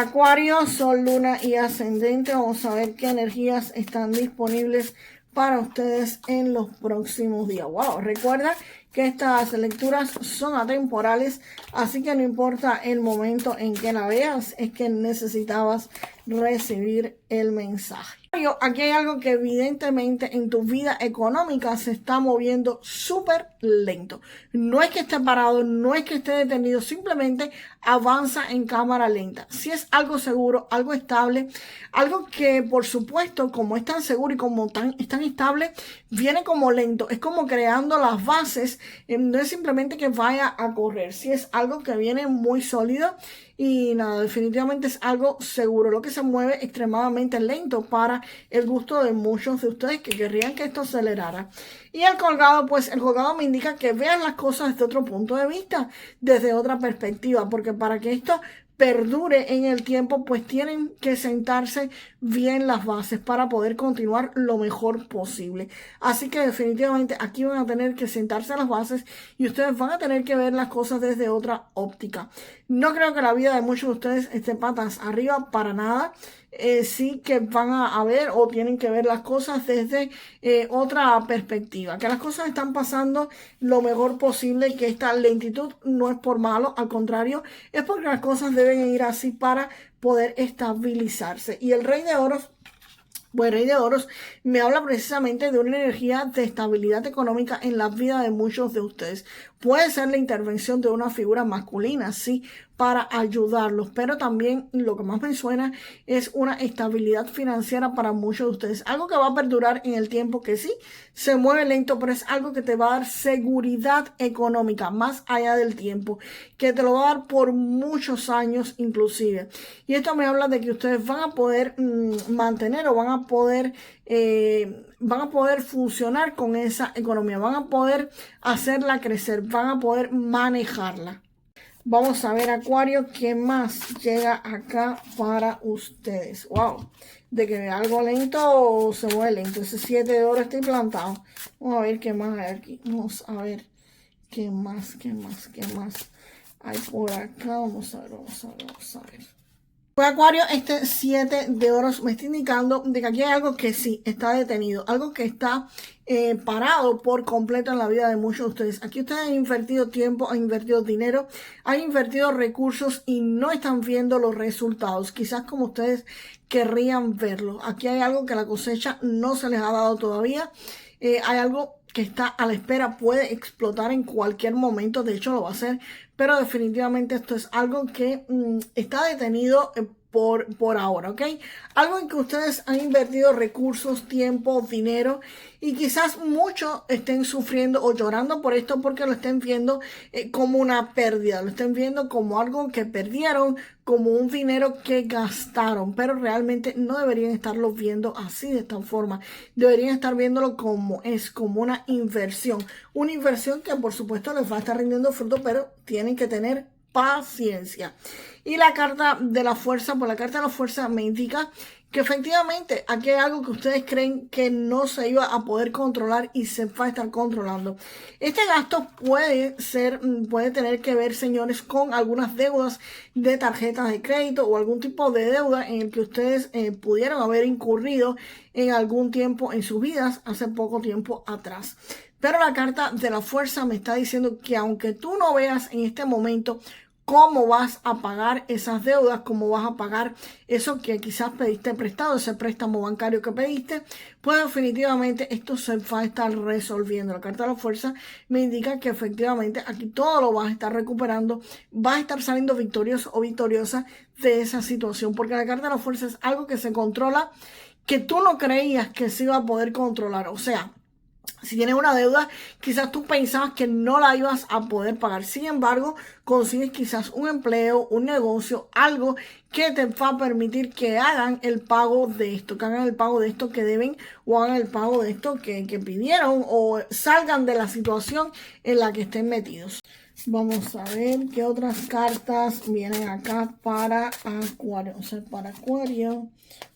Acuario, Sol, Luna y Ascendente. Vamos a ver qué energías están disponibles para ustedes en los próximos días. Wow, recuerda que estas lecturas son atemporales, así que no importa el momento en que la veas, es que necesitabas recibir el mensaje. Aquí hay algo que evidentemente en tu vida económica se está moviendo súper lento. No es que esté parado, no es que esté detenido, simplemente avanza en cámara lenta. Si es algo seguro, algo estable, algo que por supuesto, como es tan seguro y como es tan estable, viene como lento. Es como creando las bases, no es simplemente que vaya a correr. Si es algo que viene muy sólido y nada, definitivamente es algo seguro. Lo que se mueve extremadamente lento para el gusto de muchos de ustedes que querrían que esto acelerara. Y el colgado, pues el colgado me indica que vean las cosas desde otro punto de vista, desde otra perspectiva, porque para que esto perdure en el tiempo, pues tienen que sentarse bien las bases para poder continuar lo mejor posible. Así que definitivamente aquí van a tener que sentarse las bases y ustedes van a tener que ver las cosas desde otra óptica. No creo que la vida de muchos de ustedes esté patas arriba para nada. Sí que van a ver o tienen que ver las cosas desde otra perspectiva, que las cosas están pasando lo mejor posible, que esta lentitud no es por malo, al contrario, es porque las cosas deben ir así para poder estabilizarse. Y el Rey de Oros, pues el Rey de Oros me habla precisamente de una energía de estabilidad económica en la vida de muchos de ustedes. Puede ser la intervención de una figura masculina, sí, para ayudarlos, pero también lo que más me suena es una estabilidad financiera para muchos de ustedes. Algo que va a perdurar en el tiempo, que sí, se mueve lento, pero es algo que te va a dar seguridad económica más allá del tiempo, que te lo va a dar por muchos años inclusive. Y esto me habla de que ustedes van a poder mantener o van a poder funcionar con esa economía, van a poder hacerla crecer, van a poder manejarla. Vamos a ver, Acuario, qué más llega acá para ustedes. Wow, de que algo lento o se mueve lento. Ese 7 de oro está implantado. Vamos a ver qué más hay aquí. Vamos a ver qué más hay por acá. Vamos a ver. Pues Acuario, este 7 de oros me está indicando de que aquí hay algo que sí está detenido, algo que está parado por completo en la vida de muchos de ustedes. Aquí ustedes han invertido tiempo, han invertido dinero, han invertido recursos y no están viendo los resultados, quizás como ustedes querrían verlo. Aquí hay algo que la cosecha no se les ha dado todavía, hay algo que está a la espera, puede explotar en cualquier momento, de hecho lo va a hacer, pero definitivamente esto es algo que está detenido por ahora, ¿ok? Algo en que ustedes han invertido recursos, tiempo, dinero y quizás muchos estén sufriendo o llorando por esto porque lo estén viendo como una pérdida, lo estén viendo como algo que perdieron, como un dinero que gastaron, pero realmente no deberían estarlo viendo así de esta forma, deberían estar viéndolo como es, como una inversión que por supuesto les va a estar rindiendo fruto, pero tienen que tener paciencia. Y la carta de la fuerza, pues la carta de la fuerza me indica que efectivamente aquí hay algo que ustedes creen que no se iba a poder controlar y se va a estar controlando. Este gasto puede tener que ver, señores, con algunas deudas de tarjetas de crédito o algún tipo de deuda en el que ustedes pudieron haber incurrido en algún tiempo en sus vidas, hace poco tiempo atrás. Pero la carta de la fuerza me está diciendo que aunque tú no veas en este momento cómo vas a pagar esas deudas, cómo vas a pagar eso que quizás pediste prestado, ese préstamo bancario que pediste, pues definitivamente esto se va a estar resolviendo. La carta de la fuerza me indica que efectivamente aquí todo lo vas a estar recuperando, vas a estar saliendo victorioso o victoriosa de esa situación, porque la carta de la fuerza es algo que se controla, que tú no creías que se iba a poder controlar. O sea, si tienes una deuda, quizás tú pensabas que no la ibas a poder pagar. Sin embargo, consigues quizás un empleo, un negocio, algo que te va a permitir que hagan el pago de esto, que hagan el pago de esto que deben o hagan el pago de esto que pidieron o salgan de la situación en la que estén metidos. Vamos a ver qué otras cartas vienen acá para Acuario. O sea, para Acuario.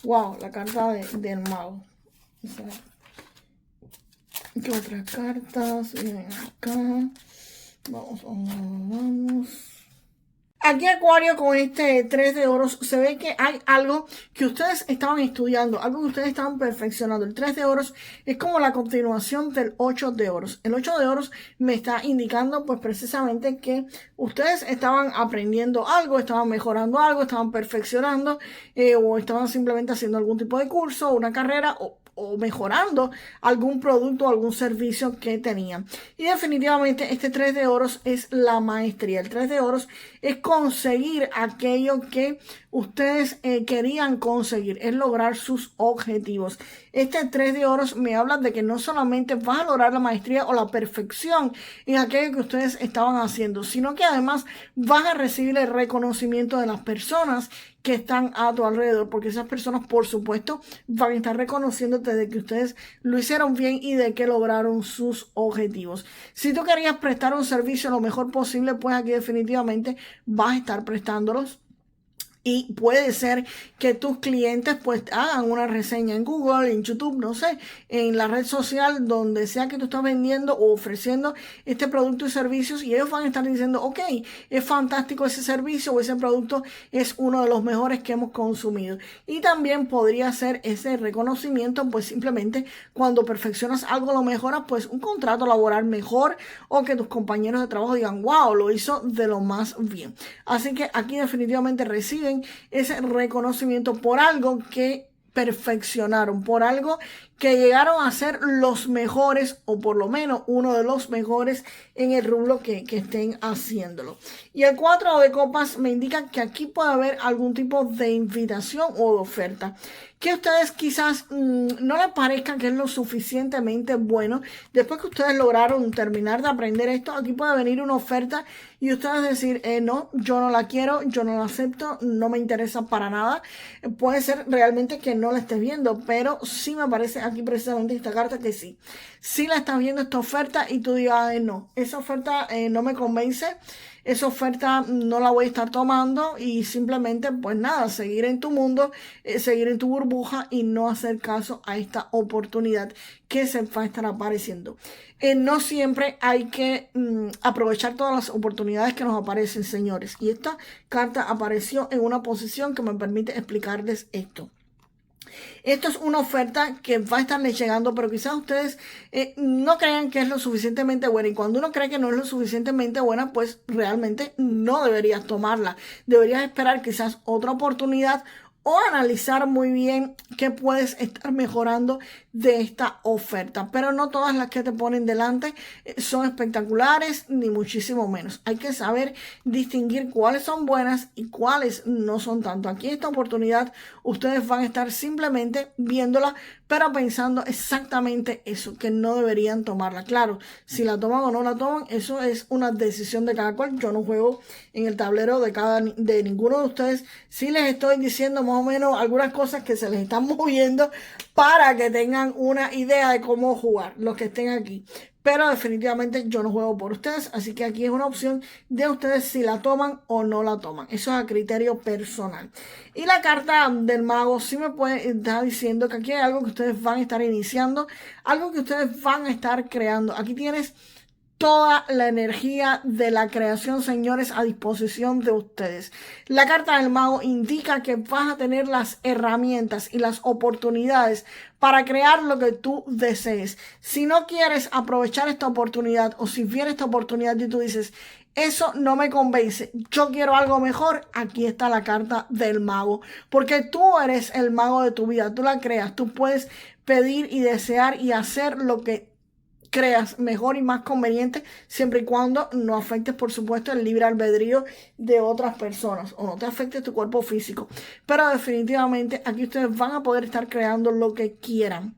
Wow, la carta del mago. O sea, ¿qué otras cartas vienen acá? Vamos. Aquí Acuario con este 3 de oros se ve que hay algo que ustedes estaban estudiando, algo que ustedes estaban perfeccionando. El 3 de oros es como la continuación del 8 de oros. El 8 de oros me está indicando pues precisamente que ustedes estaban aprendiendo algo, estaban mejorando algo, estaban perfeccionando o estaban simplemente haciendo algún tipo de curso, una carrera o mejorando algún producto o algún servicio que tenían. Y definitivamente este 3 de oros es la maestría. El 3 de oros es conseguir aquello que ustedes querían conseguir, es lograr sus objetivos. Este 3 de oros me habla de que no solamente vas a lograr la maestría o la perfección en aquello que ustedes estaban haciendo, sino que además vas a recibir el reconocimiento de las personas que están a tu alrededor, porque esas personas, por supuesto, van a estar reconociéndote de que ustedes lo hicieron bien y de que lograron sus objetivos. Si tú querías prestar un servicio lo mejor posible, pues aquí definitivamente vas a estar prestándolos. Y puede ser que tus clientes pues hagan una reseña en Google, en YouTube, no sé, en la red social, donde sea que tú estás vendiendo o ofreciendo este producto y servicios, y ellos van a estar diciendo, ok, es fantástico ese servicio o ese producto es uno de los mejores que hemos consumido. Y también podría ser ese reconocimiento, pues simplemente cuando perfeccionas algo, lo mejoras, pues un contrato laboral mejor, o que tus compañeros de trabajo digan, wow, lo hizo de lo más bien. Así que aquí definitivamente reciben ese reconocimiento por algo que perfeccionaron, por algo que llegaron a ser los mejores, o por lo menos uno de los mejores en el rubro que estén haciéndolo. Y el 4 de copas me indica que aquí puede haber algún tipo de invitación o de oferta que a ustedes quizás no les parezca que es lo suficientemente bueno. Después que ustedes lograron terminar de aprender esto, aquí puede venir una oferta y ustedes decir, no, yo no la quiero, yo no la acepto, no me interesa para nada. Puede ser realmente que no la estés viendo, pero sí me parece aquí precisamente esta carta que sí. Sí la estás viendo esta oferta y tú digas, no, esa oferta no me convence. Esa oferta no la voy a estar tomando y simplemente, pues nada, seguir en tu mundo, seguir en tu burbuja y no hacer caso a esta oportunidad que se va a estar apareciendo. No siempre hay que aprovechar todas las oportunidades que nos aparecen, señores. Y esta carta apareció en una posición que me permite explicarles esto. Esto es una oferta que va a estarles llegando, pero quizás ustedes no crean que es lo suficientemente buena. Y cuando uno cree que no es lo suficientemente buena, pues realmente no deberías tomarla. Deberías esperar quizás otra oportunidad o analizar muy bien qué puedes estar mejorando de esta oferta. Pero no todas las que te ponen delante son espectaculares, ni muchísimo menos. Hay que saber distinguir cuáles son buenas y cuáles no son tanto. Aquí esta oportunidad ustedes van a estar simplemente viéndola, pero pensando exactamente eso, que no deberían tomarla. Claro, si la toman o no la toman, eso es una decisión de cada cual. Yo no juego en el tablero de ninguno de ustedes. Sí les estoy diciendo más o menos algunas cosas que se les están moviendo para que tengan una idea de cómo jugar los que estén aquí. Pero definitivamente yo no juego por ustedes, así que aquí es una opción de ustedes si la toman o no la toman. Eso es a criterio personal. Y la carta del mago sí me puede estar diciendo que aquí hay algo que ustedes van a estar iniciando, algo que ustedes van a estar creando. Aquí tienes toda la energía de la creación, señores, a disposición de ustedes. La carta del mago indica que vas a tener las herramientas y las oportunidades para crear lo que tú desees. Si no quieres aprovechar esta oportunidad, o si viene esta oportunidad y tú dices, eso no me convence, yo quiero algo mejor, aquí está la carta del mago. Porque tú eres el mago de tu vida, tú la creas, tú puedes pedir y desear y hacer lo que creas mejor y más conveniente, siempre y cuando no afectes, por supuesto, el libre albedrío de otras personas o no te afecte tu cuerpo físico. Pero definitivamente aquí ustedes van a poder estar creando lo que quieran.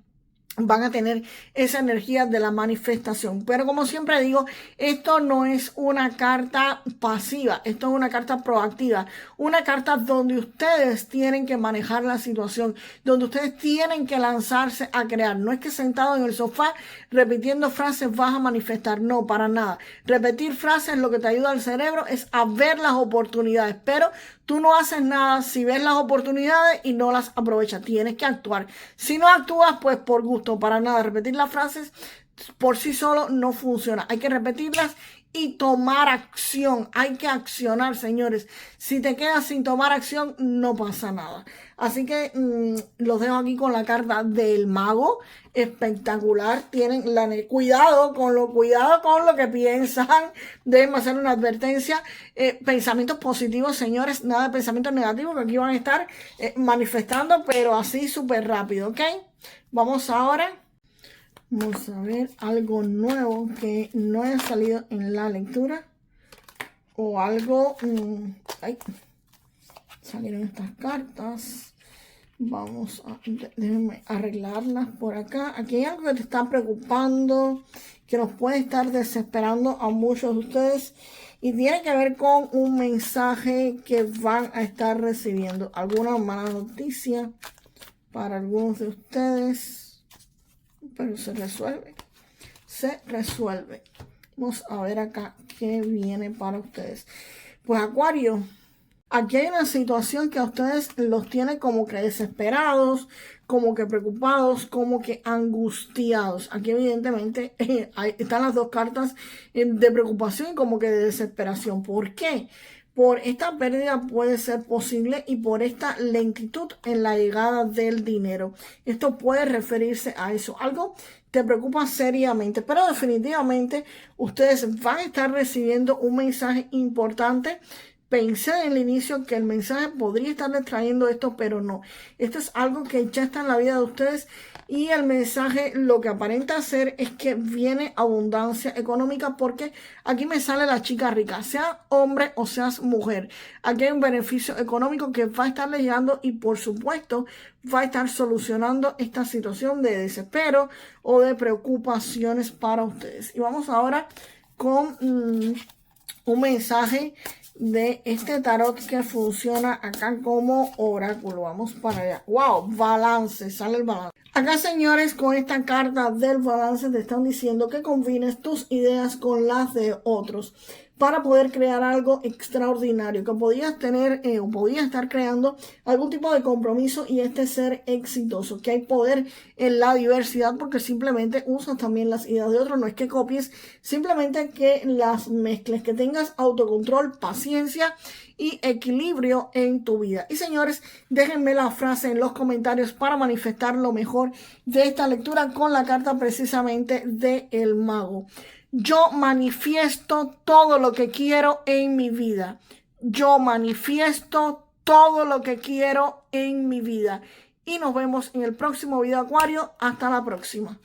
Van a tener esa energía de la manifestación. Pero como siempre digo, esto no es una carta pasiva, esto es una carta proactiva, una carta donde ustedes tienen que manejar la situación, donde ustedes tienen que lanzarse a crear. No es que sentado en el sofá repitiendo frases vas a manifestar, no, para nada. Repetir frases lo que te ayuda al cerebro es a ver las oportunidades, pero tú no haces nada si ves las oportunidades y no las aprovechas. Tienes que actuar. Si no actúas, pues por gusto, para nada. Repetir las frases por sí solo no funciona. Hay que repetirlas y tomar acción. Hay que accionar, señores. Si te quedas sin tomar acción, no pasa nada. Así que los dejo aquí con la carta del mago. Espectacular. Tienen cuidado con lo que piensan. Deben hacer una advertencia. Pensamientos positivos, señores. Nada de pensamientos negativos que aquí van a estar manifestando, pero así súper rápido, ¿ok? Vamos ahora. Vamos a ver algo nuevo que no haya salido en la lectura. O algo... ay, salieron estas cartas. Vamos a... déjenme arreglarlas por acá. Aquí hay algo que te está preocupando, que nos puede estar desesperando a muchos de ustedes. Y tiene que ver con un mensaje que van a estar recibiendo. Alguna mala noticia para algunos de ustedes. Pero se resuelve. Se resuelve. Vamos a ver acá qué viene para ustedes. Pues Acuario, aquí hay una situación que a ustedes los tiene como que desesperados, como que preocupados, como que angustiados. Aquí evidentemente están las dos cartas de preocupación y como que de desesperación. ¿Por qué? Por esta pérdida puede ser posible y por esta lentitud en la llegada del dinero. Esto puede referirse a eso. Algo te preocupa seriamente, pero definitivamente ustedes van a estar recibiendo un mensaje importante. Pensé en el inicio que el mensaje podría estarles trayendo esto, pero no. Esto es algo que ya está en la vida de ustedes y el mensaje lo que aparenta ser es que viene abundancia económica porque aquí me sale la chica rica, sea hombre o seas mujer. Aquí hay un beneficio económico que va a estarle llegando y por supuesto va a estar solucionando esta situación de desespero o de preocupaciones para ustedes. Y vamos ahora con un mensaje de este tarot que funciona acá como oráculo. Vamos para allá. ¡Wow! Balance. Sale el balance. Acá, señores, con esta carta del balance te están diciendo que combines tus ideas con las de otros para poder crear algo extraordinario, que podías tener o podías estar creando algún tipo de compromiso y este ser exitoso, que hay poder en la diversidad porque simplemente usas también las ideas de otros, no es que copies, simplemente que las mezcles, que tengas autocontrol, paciencia y equilibrio en tu vida. Y señores, déjenme la frase en los comentarios para manifestar lo mejor de esta lectura con la carta precisamente del mago. Yo manifiesto todo lo que quiero en mi vida. Yo manifiesto todo lo que quiero en mi vida. Y nos vemos en el próximo video, Acuario. Hasta la próxima.